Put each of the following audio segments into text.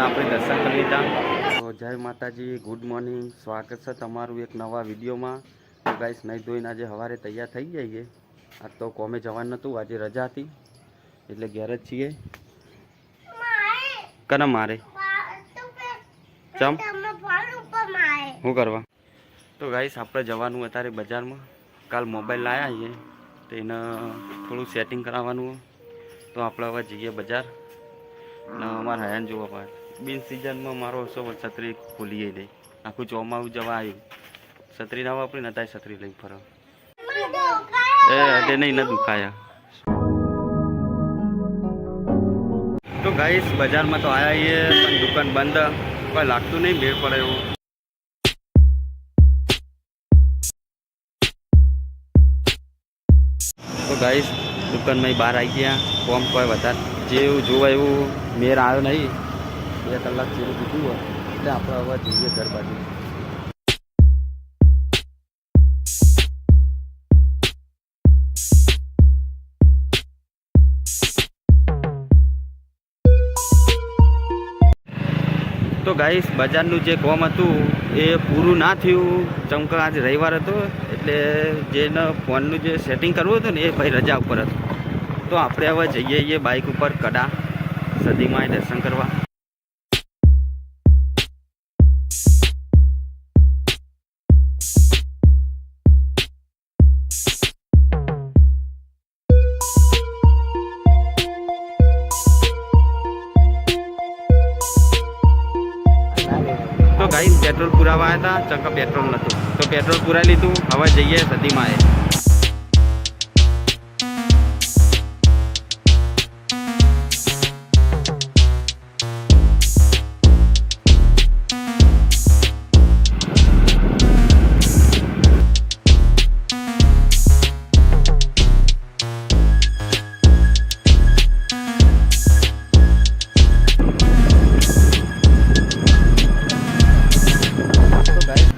આપણે દર્શન કરી લીધા। તો જય માતાજી, ગુડ મોર્નિંગ, સ્વાગત છે તમારું એક નવા વિડીયોમાં। તો ગાઈસ નહીં ધોઈને આજે સવારે તૈયાર થઈ જઈએ। આજ તો કોમે જવાનું નહોતું, આજે રજા હતી એટલે ઘેર જ છીએ। કને મારે ચમ શું કરવા? તો ગાઈસ આપણે જવાનું અત્યારે બજારમાં। કાલ મોબાઈલ લાવ્યા છીએ તો એને થોડું સેટિંગ કરાવવાનું। તો આપણે હવે જઈએ બજાર ને અમારા હયાન જોવા પડે। બિન સિઝનમાં મારો સો છત્રી ખોલી દે, આખું ચોમાવું જવા આવ્યું, છત્રી ના વાપરી ને તારી છત્રી લઈ ફરો। એ અડે નહીં ને દુખાયા। તો ગાઈસ બજારમાં તો આવ્યા છીએ પણ દુકાન બંધ, કોઈ લાગતું નહીં ભીડ પડે એવું। તો ગાઈસ દુકાનમાં બહાર આવી ગયા, કોમ કોઈ વધારે જેવું જોવા એવું મેર આવ્યો નહીં। 2 કલાક જેવું કીધું હોય એટલે આપણે હવે જઈએ ઘર બાજુ। તો ગાઈસ બજારનું જે કોમ હતું એ પૂરું ના થયું, ચમક આજ રવિવાર હતો એટલે જેને ફોનનું જે સેટિંગ કરવું હતું ને એ ભાઈ રજા ઉપર હતું। તો આપણે હવે જઈએ બાઇક ઉપર કડા સદીમાં દર્શન કરવા। તો ગાઈસ પેટ્રોલ પુરાવા આવ્યા હતા, ચંકા પેટ્રોલ નહોતું તો પેટ્રોલ પુરાવી લીધું। હવે જઈએ સદીમાં।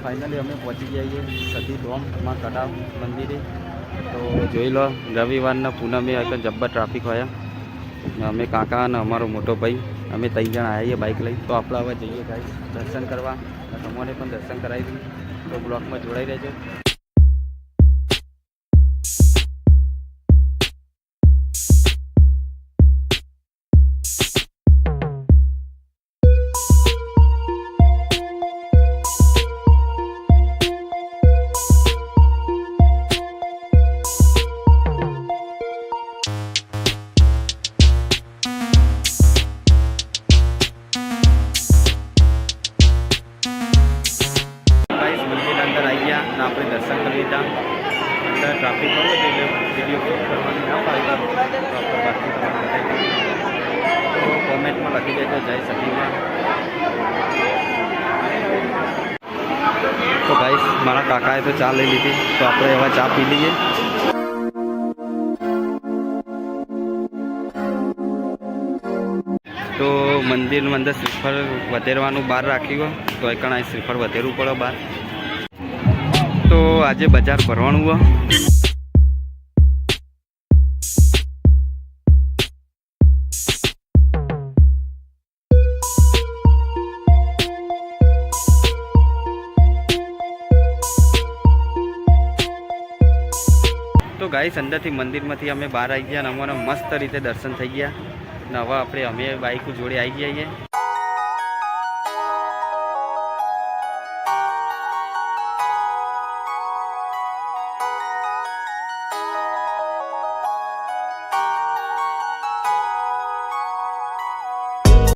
फाइनली અમે પહોંચી ગયા છીએ સદી ડોમમાં કડા મંદિરે। તો જોઈ લો રવિવારના પૂનમે એક જબ્બર ટ્રાફિક હોય। અમે કાકા અને અમારો મોટો ભાઈ અમે 3 જણા આવ્યા છીએ બાઇક લઈ। તો આપણે હવે જઈએ ગાઈસ દર્શન કરવા, તમને પણ દર્શન કરાવી દઈએ। તો બ્લોગમાં જોડાઈ રહેજો। આપણે દર્શન કરી લીધા। અંદર ટ્રાફિક હોય તો એટલે વિડીયો શૂટ કરવાની ના પાડતા, તો કોમેન્ટમાં લખી દેજો જય સદીમાં। તો ગાઈસ મારા કાકાએ તો ચા લઈ લીધી, તો આપણે એવા ચા પી લઈએ। તો મંદિરમાં અંદર શ્રીફળ વધેરવાનું બહાર રાખ્યું હોય તો એકણ અહીં શ્રીફળ વધેરવું પડે બહાર। તો આજે બજાર ભરવાનું હોય। તો ગાઈસ અંદરથી મંદિરમાંથી અમે બહાર આવી ગયા અને અમારા મસ્ત રીતે દર્શન થઈ ગયા। ને હવે અમે બાઇક જોડે આવી ગયા છીએ।